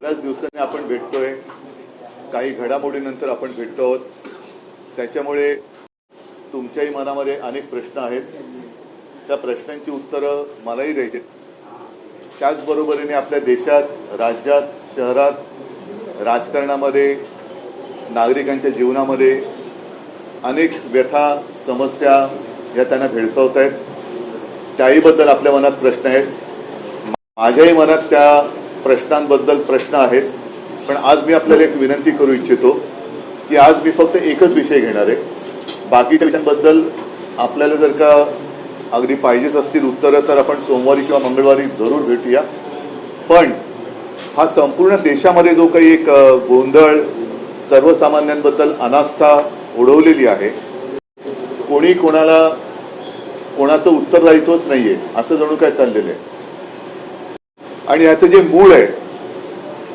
बऱ्याच दिवसांनी आपण भेटतोय, काही घडामोडीनंतर आपण भेटतो आहोत. त्याच्यामुळे तुमच्याही मनामध्ये अनेक प्रश्न आहेत. त्या प्रश्नांची उत्तरं मलाही द्यायची. त्याचबरोबरीने आपल्या देशात, राज्यात, शहरात, राजकारणामध्ये, नागरिकांच्या जीवनामध्ये अनेक व्यथा, समस्या या त्यांना भेडसावत आहेत. त्याहीबद्दल आपल्या मनात प्रश्न आहेत. माझ्याही मनात त्या प्रश्नांबद्दल प्रश्न आहेत. पण आज मी आपल्याला एक विनंती करू इच्छितो की आज मी फक्त एकच विषय घेणार आहे. बाकीच्या विषयांबद्दल आपल्याला जर का अगदी पाहिजेच असतील उत्तरं तर आपण सोमवारी किंवा मंगळवारी जरूर भेटूया. पण हा संपूर्ण देशामध्ये जो काही एक गोंधळ, सर्वसामान्यांबद्दल अनास्था उडवलेली आहे, कोणी कोणाचं उत्तरदायित्वच नाहीये असं जणू काय चाललेलं आहे. आणि याचं जे मूळ आहे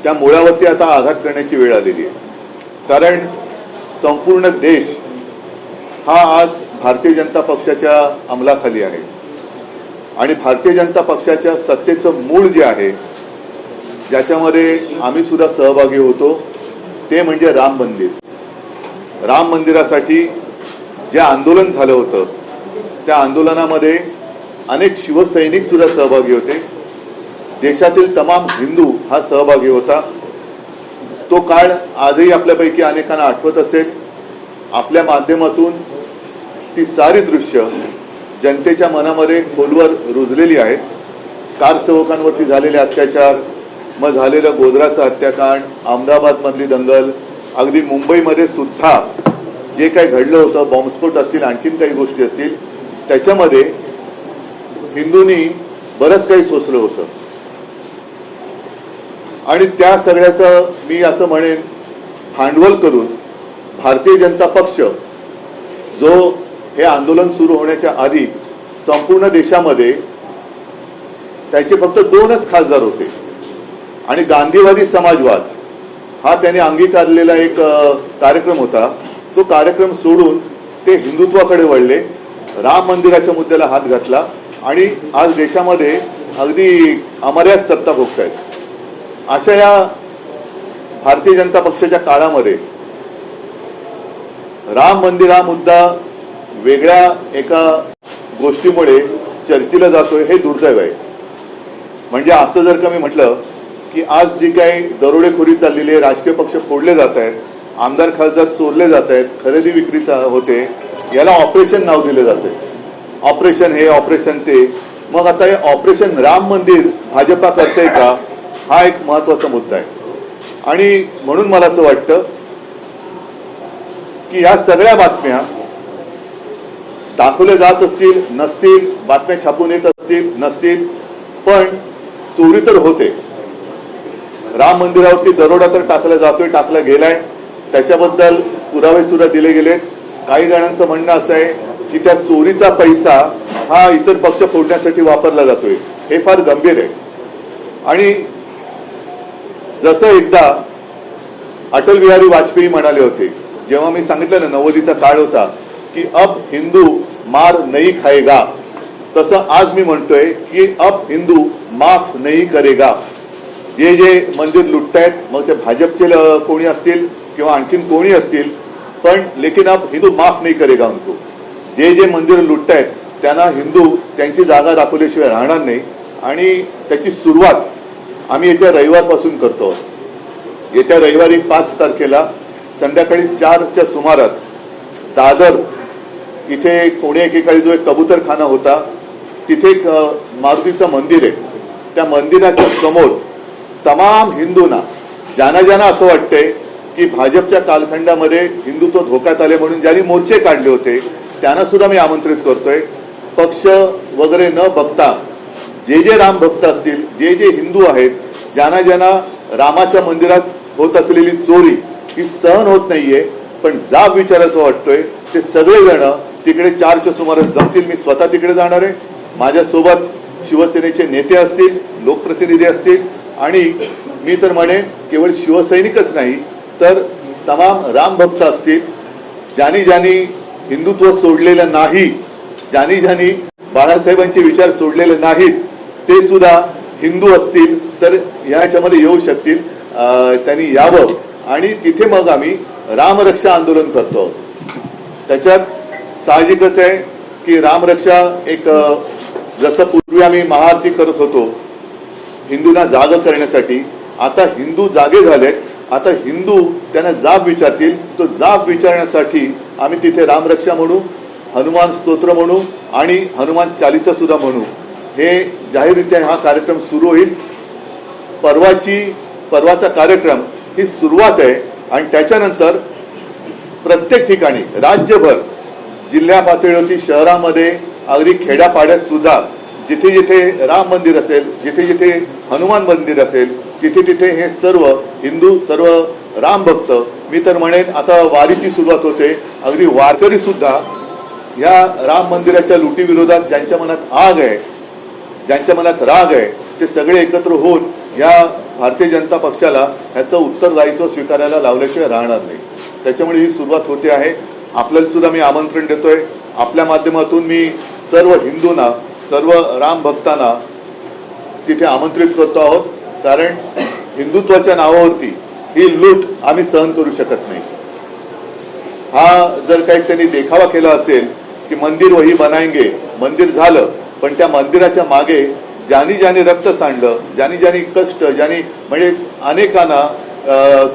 त्या मुळावरती आता आघात करण्याची वेळ आलेली आहे. कारण संपूर्ण देश हा आज भारतीय जनता पक्षाच्या अंमलाखाली आहे. आणि भारतीय जनता पक्षाच्या सत्तेचं मूळ जे आहे, ज्याच्यामध्ये आम्ही सुद्धा सहभागी होतो, ते म्हणजे राम मंदिर. राम मंदिरासाठी जे आंदोलन झालं होतं त्या आंदोलनामध्ये अनेक शिवसैनिक सुद्धा सहभागी होते. देशातील तमाम हिंदू हा सहभागी होता. तो काळ आजही आपल्यापैकी अनेकांना आठवत असेल. आपल्या माध्यमातून ती सारी दृश्य जनतेच्या मनामध्ये खोलवर रुजलेली आहेत. कारसेवकांवरती झालेले अत्याचार, मग झालेलं गोधराचं हत्याकांड, अहमदाबादमधली दंगल, अगदी मुंबईमध्ये सुद्धा जे काही घडलं होतं, बॉम्बस्फोट असतील, आणखीन काही गोष्टी असतील, त्याच्यामध्ये हिंदूंनी बरंच काही सोसलं होतं. आणि त्या सगळ्याचं मी असं म्हणेन भांडवल करून भारतीय जनता पक्ष, जो हे आंदोलन सुरू होण्याच्या आधी संपूर्ण देशामध्ये त्याचे फक्त 2च खासदार होते आणि गांधीवादी समाजवाद हा त्याने अंगीकारलेला एक कार्यक्रम होता. तो कार्यक्रम सोडून ते हिंदुत्वाकडे वळले, राम मंदिराच्या मुद्द्याला हात घातला आणि आज देशामध्ये अगदी अमर्याद सत्ता भोगतायत. अशा या भारतीय जनता पक्षाच्या काळामध्ये राम मंदिर हा मुद्दा वेगळ्या एका गोष्टीमुळे चर्चेला जातोय, हे दुर्दैव आहे. म्हणजे असं जर का मी म्हटलं की आज जी काही दरोडेखोरी चाललेली आहे, राजकीय पक्ष फोडले जात आहेत, आमदार खासदार चोरले जात आहेत, खरेदी विक्री होते, याला ऑपरेशन नाव दिले जाते. ऑपरेशन हे, ऑपरेशन ते. मग आता हे ऑपरेशन राम मंदिर भाजपा करते का, हा एक महत्वाचा मुद्दा आहे. आणि म्हणून मला असं वाटतं की या सगळ्या बातम्या दाखवल्या जात असतील, नसतील, बातम्या छापून येत असतील, नसतील, पण चोरी तर होते. राम मंदिरावरती दरोडा तर टाकला गेलाय. त्याच्याबद्दल पुरावे सुद्धा दिले गेलेत. काही जणांचं म्हणणं असं आहे की त्या चोरीचा पैसा हा इतर पक्ष फोडण्यासाठी वापरला जातोय. हे फार गंभीर आहे. आणि जसं एकदा अटल बिहारी वाजपेयी म्हणाले होते, जेव्हा मी सांगितलं ना 90चा काळ होता, की अब हिंदू मार नहीं खाएगा, तसं आज मी म्हणतोय की अब हिंदू माफ नहीं करेगा. जे जे मंदिर लुटतायत, मग ते भाजपचे कोणी असतील किंवा आणखीन कोणी असतील, पण लेकिन अब हिंदू माफ नहीं करेगा उनको. जे जे मंदिर लुटतायत त्यांना हिंदू त्यांची जागा दाखवल्याशिवाय राहणार नाही. आणि त्याची सुरुवात आम्ही येत्या रविवारपासून करतो. येत्या रविवारी 5 तारखेला संध्याकाळी 4च्या सुमारास दादर इथे कोणी एकेकाळी जो एक कबूतरखाना होता, तिथे एक मारुतीचं मंदिर आहे. त्या मंदिराच्या समोर तमाम हिंदूंना, ज्यांना असं वाटतंय की भाजपच्या कालखंडामध्ये हिंदुत्व धोक्यात आले म्हणून ज्यांनी मोर्चे काढले होते, त्यांना सुद्धा मी आमंत्रित करतोय. पक्ष वगैरे न बघता जे जे राम भक्त असतील, जे जे हिंदू आहेत, ज्यांना रामाच्या मंदिरात होत असलेली चोरी ही सहन होत नाहीये, पण जाब विचारायचं वाटतोय, ते सगळेजण तिकडे 4च्या सुमारास जमतील. मी स्वतः तिकडे जाणार आहे. माझ्यासोबत शिवसेनेचे नेते असतील, लोकप्रतिनिधी असतील, आणि मी तर म्हणेन केवळ शिवसैनिकच नाही तर तमाम राम भक्त असतील. ज्यांनी हिंदुत्व सोडलेलं नाही, ज्यांनी बाळासाहेबांचे विचार सोडलेले नाहीत, ते सुद्धा हिंदू असतील तर याच्यामध्ये येऊ शकतील. त्यांनी यावं आणि तिथे मग आम्ही रामरक्षा आंदोलन करतो. त्याच्यात साहजिकच आहे की रामरक्षा एक जसं पूर्वी आम्ही महाआरती करत होतो हिंदूंना जाग करण्यासाठी, आता हिंदू जागे झालेत. आता हिंदू त्यांना जाब विचारतील, तो जाब विचारण्यासाठी आम्ही तिथे रामरक्षा म्हणू, हनुमान स्तोत्र म्हणू आणि हनुमान चालिसा सुद्धा म्हणू. हे जाहीररित्या हा कार्यक्रम सुरू होईल. परवाचा कार्यक्रम ही सुरुवात आहे आणि त्याच्यानंतर प्रत्येक ठिकाणी राज्यभर जिल्हा पातळीवरती शहरामध्ये अगदी खेड्यापाड्यात सुद्धा जिथे जिथे राम मंदिर असेल, जिथे जिथे हनुमान मंदिर असेल, तिथे तिथे हे सर्व हिंदू, सर्व राम भक्त, मी तर म्हणेन आता वारीची सुरुवात होते, अगदी वारकरी सुद्धा या राम मंदिराच्या लुटीविरोधात ज्यांच्या मनात आग आहे, ज्यांच्या मनात राग आहे, ते सगळे एकत्र होऊन या भारतीय जनता पक्षाला ह्याचं उत्तरदायित्व स्वीकारायला लावल्याशिवाय राहणार नाही. त्याच्यामुळे ही सुरुवात होते आहे. आपल्याला सुद्धा मी आमंत्रण देतोय. आपल्या माध्यमातून मी सर्व हिंदूंना, सर्व राम भक्तांना तिथे आमंत्रित करतो आहोत. कारण हिंदुत्वाच्या नावावरती ही लूट आम्ही सहन करू शकत नाही. हा जर काही त्यांनी देखावा केला असेल की मंदिर वही बनाएंगे, मंदिर झालं, पण त्या मंदिराच्या मागे ज्यांनी ज्यांनी रक्त सांडलं, ज्यांनी ज्यांनी कष्ट, ज्यांनी म्हणजे अनेकांना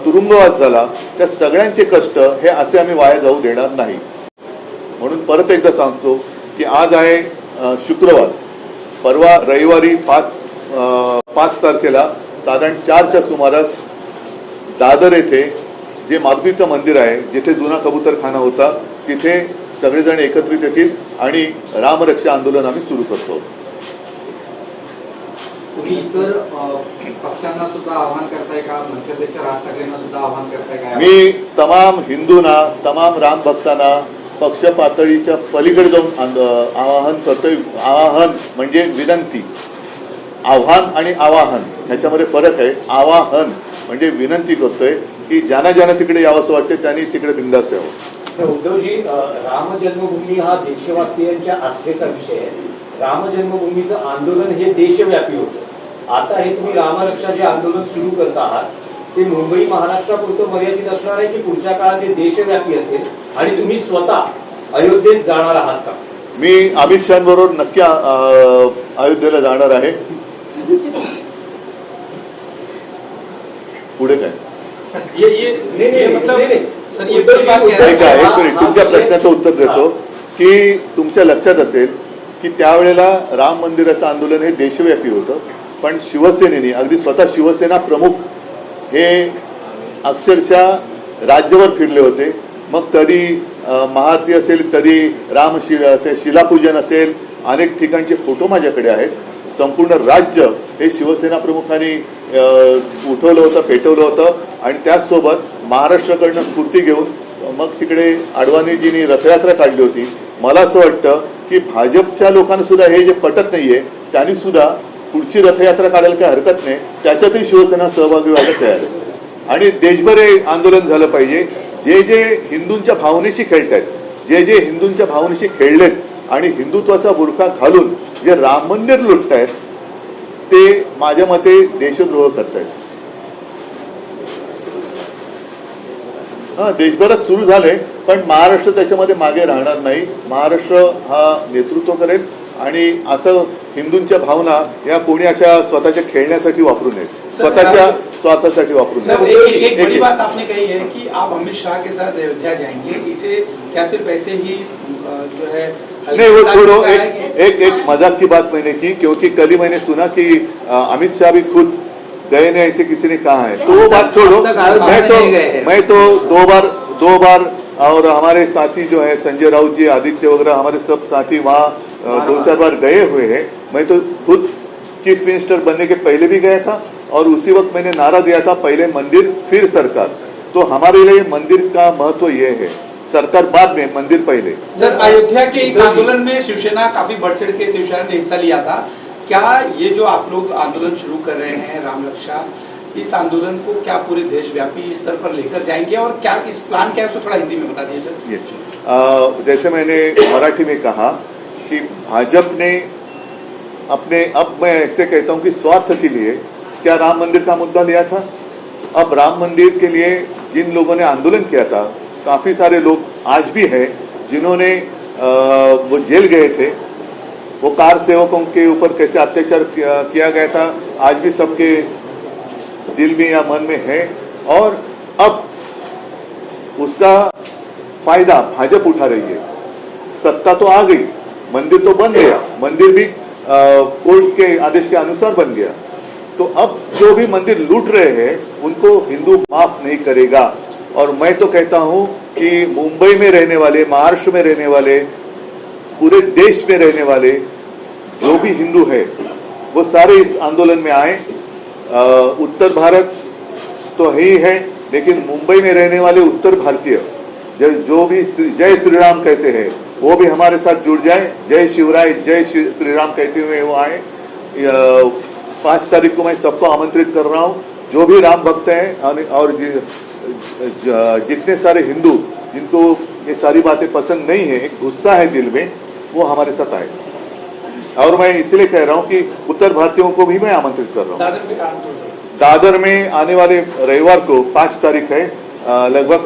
तुरुंगवास झाला, त्या सगळ्यांचे कष्ट हे असे आम्ही वाया जाऊ देणार नाही. म्हणून परत एकदा सांगतो की आज आहे शुक्रवार, परवा रविवारी 5 तारखेला साधारण 4च्या सुमारास दादर येथे जे मारुतीचं मंदिर आहे, जिथे जुना कबूतरखाना होता, तिथे सगळेजण एकत्रित येतील आणि रामरक्षा आंदोलन आम्ही सुरू करतो. तुम्ही इतर पक्षांना सुद्धा आवाहन करताय का? मनसेच्या राज ठाकरेंना सुद्धा आवाहन करताय का? मी तमाम हिंदूंना, तमाम राम भक्तांना पक्ष पातळीच्या पलीकडे जाऊन आवाहन करतोय. आवाहन म्हणजे विनंती. आव्हान आणि आवाहन ह्याच्यामध्ये फरक आहे. आवाहन म्हणजे विनंती करतोय की ज्यांना ज्यांना तिकडे यावंसं वाटते त्यांनी तिकडे बिंदास यावं. उद्धवजी, राम जन्मभूमी हा देशवासियांच्या आस्थेचा विषय आहे. राम जन्मभूमीचं आंदोलन हे देशव्यापी होतं. आता हे तुम्ही रामरक्षा जे आंदोलन सुरू करत आहात ते मुंबई महाराष्ट्रापुरतं मर्यादित असणार आहे की पुढच्या काळात ते देशव्यापी असेल आणि तुम्ही स्वतः अयोध्येत जाणार आहात का? मी अमित शहाबरोबर नक्की अयोध्येला जाणार आहे. पुढे काय एक मिनिट तुमच्या प्रश्नाचं उत्तर देतो की तुमच्या लक्षात असेल की त्यावेळेला राम मंदिराचं आंदोलन हे देशव्यापी होतं, पण शिवसेनेने अगदी स्वतः शिवसेना प्रमुख हे अक्षरशः राज्यभर फिरले होते. मग कधी महाआरती असेल, कधी ते शिलापूजन असेल, अनेक ठिकाणचे फोटो माझ्याकडे आहेत. संपूर्ण राज्य हे शिवसेना प्रमुखांनी उठवलं होतं, पेटवलं होतं आणि त्याचसोबत महाराष्ट्राकडनं स्फूर्ती घेऊन मग तिकडे अडवाणीजींनी रथयात्रा काढली होती. मला असं वाटतं की भाजपच्या लोकांना सुद्धा हे जे पटत नाहीये त्यांनी सुद्धा पुढची रथयात्रा काढायला काही हरकत नाही, त्याच्यातही शिवसेना सहभागी व्हायला तयार आहे. आणि देशभर हे आंदोलन झालं पाहिजे. जे जे हिंदूंच्या भावनेशी खेळतायत, जे जे हिंदूंच्या भावनेशी खेळलेत आणि हिंदुत्वाचा बुरखा घालून जे राम मंदिर लुटतायत ते माझ्या मते देशद्रोह करतायत. देशभरात सुरू झालंय, पण महाराष्ट्र त्याच्यामध्ये मागे राहणार नाही. महाराष्ट्र हा नेतृत्व करेल आणि असं हिंदूंच्या भावना या कोणी अशा स्वतःच्या खेळण्यासाठी वापरू नयेत, स्वतःच्या स्वार्थासाठी वापरू नयेत. एक बड़ी बात आपने कही है कि आप अमित शाह के साथ अयोध्या जाएंगे, इसे क्या सिर्फ ऐसे ही जो है नहीं, वो छोड़ो. एक मजाक की बात मैंने की, क्योंकि कल ही मैंने सुना कि अमित शाह भी खुद गए ने, ऐसे किसी ने कहा है. तो वो बात छोड़ो. मैं तो दो बार और हमारे साथी जो है संजय राउत जी, आदित्य वगैरह हमारे सब साथी वहाँ 2-4 बार गए हुए हैं. मैं तो खुद चीफ मिनिस्टर बनने के पहले भी गया था और उसी वक्त मैंने नारा दिया था, पहले मंदिर फिर सरकार. तो हमारे लिए मंदिर का महत्व ये है, सरकार बाद में, मंदिर पहले. सर, अयोध्या के इस आंदोलन में शिवसेना काफी बढ़ चढ़ के शिवसेना ने हिस्सा लिया था. क्या ये जो आप लोग आंदोलन शुरू कर रहे हैं राम रक्षा, इस आंदोलन को क्या पूरे देशव्यापी स्तर पर लेकर जाएंगे और क्या इस प्लान क्या है उसको थोड़ा हिंदी में बता दीजिए सर. जैसे मैंने मराठी में कहा कि भाजपा ने अपने, अब मैं ऐसे कहता हूं कि स्वार्थ के लिए क्या राम मंदिर का मुद्दा लिया था. अब राम मंदिर के लिए जिन लोगों ने आंदोलन किया था, काफी सारे लोग आज भी हैं जिन्होंने वो जेल गए थे, वो कार सेवकों के ऊपर कैसे अत्याचार किया गया था, आज भी सबके दिल में या मन में है। और अब उसका फायदा भाजपा उठा रही है। सत्ता तो आ गई, मंदिर तो बन गया, मंदिर भी कोर्ट के आदेश के अनुसार बन गया, तो अब जो भी मंदिर लूट रहे हैं उनको हिंदू माफ नहीं करेगा। और मैं तो कहता हूं कि मुंबई में रहने वाले, महाराष्ट्र में रहने वाले, पूरे देश में रहने वाले जो भी हिंदू है वो सारे इस आंदोलन में आए। उत्तर भारत तो ही है, लेकिन मुंबई में रहने वाले उत्तर भारतीय जो भी जय श्री राम कहते हैं वो भी हमारे साथ जुड़ जाए। जय शिवराय, जय श्री राम कहते हुए वो आए। 5 तारीख को मैं सबको आमंत्रित कर रहा हूं, जो भी राम भक्त हैं और जितने सारे हिंदू जिनको ये सारी बातें पसंद नहीं है, एक गुस्सा है दिल में, वो हमारे साथ आए। और मैं इसलिए कह रहा हूं कि उत्तर भारतीयों को भी मैं आमंत्रित कर रहा हूं। दादर में आने वाले रविवार को 5 तारीख है, लगभग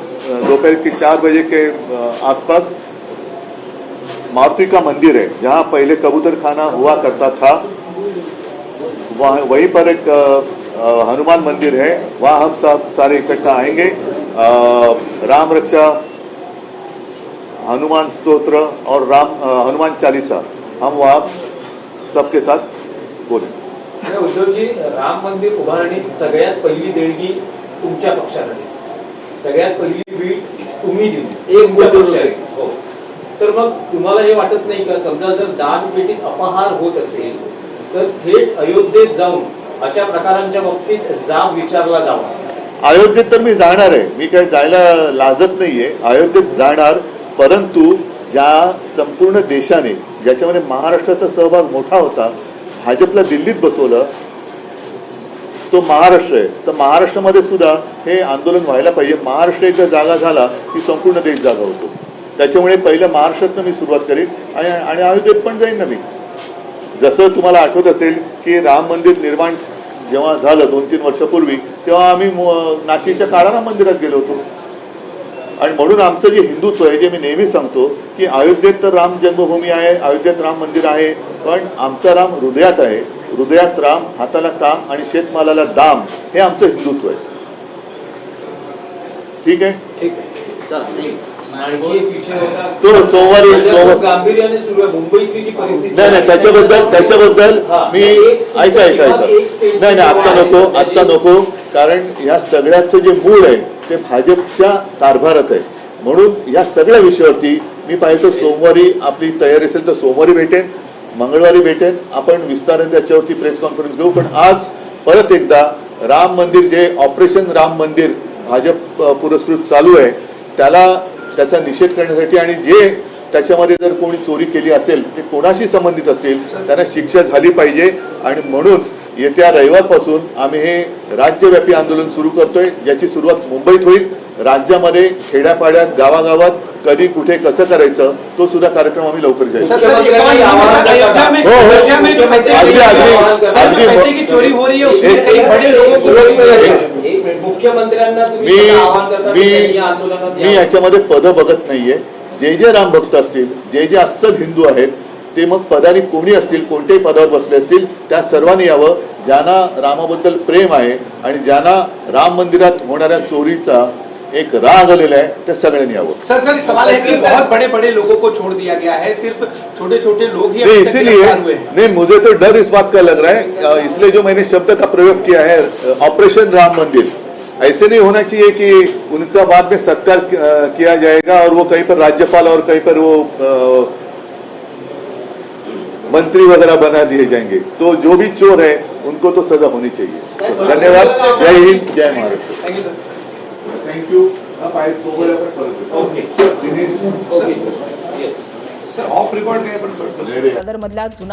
दोपहर के 4 बजे के आसपास मारुति का मंदिर है, जहां पहले कबूतर खाना हुआ करता था, वहीं पर एक हनुमान मंदिर है, वहां हम सब सारे इकट्ठा आएंगे। राम रक्षा, हनुमान स्तोत्र और हनुमान चालीसा हम वहां सबके साथ बोलेंगे। उद्धवजी, राम मंदिर उभारणीत सगळ्यात पहिली देणगी तुमच्या पक्षाला दिली, सगळ्यात पहिली वीट तुम्ही दिली, एक पक्षाने. हो, तर मग तुम्हाला हे वाटत नाही का, समजा जर दानपेटीत अपहार होत असेल तर थेट अयोध्येत जाऊन अशा प्रकारांच्या बाबतीत जाब विचारला जावा? अयोध्येत तर मी जाणार आहे, मी काही जायला लाजत नाहीये, अयोध्येत जाणार. परंतु ज्या संपूर्ण देशाने, ज्याच्यामध्ये महाराष्ट्राचा सहभाग मोठा होता, भाजपला दिल्लीत बसवलं, तो महाराष्ट्र आहे. तर महाराष्ट्रामध्ये सुद्धा हे आंदोलन व्हायला पाहिजे. महाराष्ट्र एकदा जागा झाला की संपूर्ण देश जागा होतो. त्याच्यामुळे पहिलं महाराष्ट्रातनं मी सुरुवात करीन आणि अयोध्येत पण जाईन ना मी. जसं तुम्हाला आठवत असेल की राम मंदिर निर्माण जेव्हा झालं 2-3 वर्षापूर्वी, तेव्हा आम्ही नाशिकच्या काळाला मंदिरात गेलो होतो. आणि म्हणून आमचं जे हिंदुत्व आहे, जे मी नेहमी सांगतो की अयोध्येत तर राम जन्मभूमी आहे, अयोध्येत राम मंदिर आहे, पण आमचा राम हृदयात आहे. हृदयात राम, हाताला काम आणि शेतमालाला दाम, हे आमचं हिंदुत्व आहे. ठीक आहे, ठीक आहे. आणखी एक विषय होता तो सोमवारी गांभीर्याने सुरू आहे मुंबईतली जी परिस्थिती. नाही, त्याच्याबद्दल मी ऐका नाही, आत्ता नको, कारण या सगळ्याचं जे मूळ आहे ते भाजपच्या कारभारात आहे. म्हणून या सगळ्या विषयावरती मी पाहिजे सोमवारी आपली तयारी असेल तर सोमवारी भेटेन, मंगळवारी भेटेन, आपण विस्ताराने त्याच्यावरती प्रेस कॉन्फरन्स घेऊ. पण आज परत एकदा राम मंदिर, जे ऑपरेशन राम मंदिर भाजप पुरस्कृत चालू आहे, त्याचा निषेध करण्यासाठी आणि जे त्याच्यामध्ये जर कोणी चोरी केली असेल, ते कोणाशी संबंधित असेल, त्यांना शिक्षा झाली पाहिजे. आणि म्हणून येत्या रविवारपासून आम्ही हे राज्यव्यापी आंदोलन सुरू करतोय, ज्याची सुरुवात मुंबईत होईल. राज्यामध्ये खेड्यापाड्यात, गावागावात कधी कुठे कसं करायचं, तो सुद्धा कार्यक्रम आम्ही लवकर घेऊ. मुख्यमंत्र्यांना मी याच्यामध्ये पद बघत नाहीये. जे राम भक्त असतील, जे अस्सल हिंदू आहेत, ते मग पदारी कोणी असतील, कोणत्याही पदावर बसले असतील, त्या सर्वांनी यावं. ज्यांना रामाबद्दल प्रेम आहे आणि ज्यांना राम मंदिरात होणाऱ्या चोरीचा एक राग आलेला है, त्या सगळ्यांनी यावं. सर एक सवाल है कि बहुत बड़े बड़े लोगों को छोड़ दिया गया है, सिर्फ छोटे छोटे लोग ही इसीलिए नहीं, मुझे तो डर इस बात का लग रहा है, इसलिए जो मैंने शब्द का प्रयोग किया है ऑपरेशन राम मंदिर, ऐसे नहीं होना चाहिए कि उनका बाद में सत्कार किया जाएगा और वो कहीं पर राज्यपाल और कहीं पर वो मंत्री वगैरह बना दिए जाएंगे. तो जो भी चोर है उनको तो सजा होनी चाहिए. धन्यवाद. जय हिंद, जय Maharashtra. Thank you sir. Thank you. Okay. Sir off record काय पण दादरमधला जुना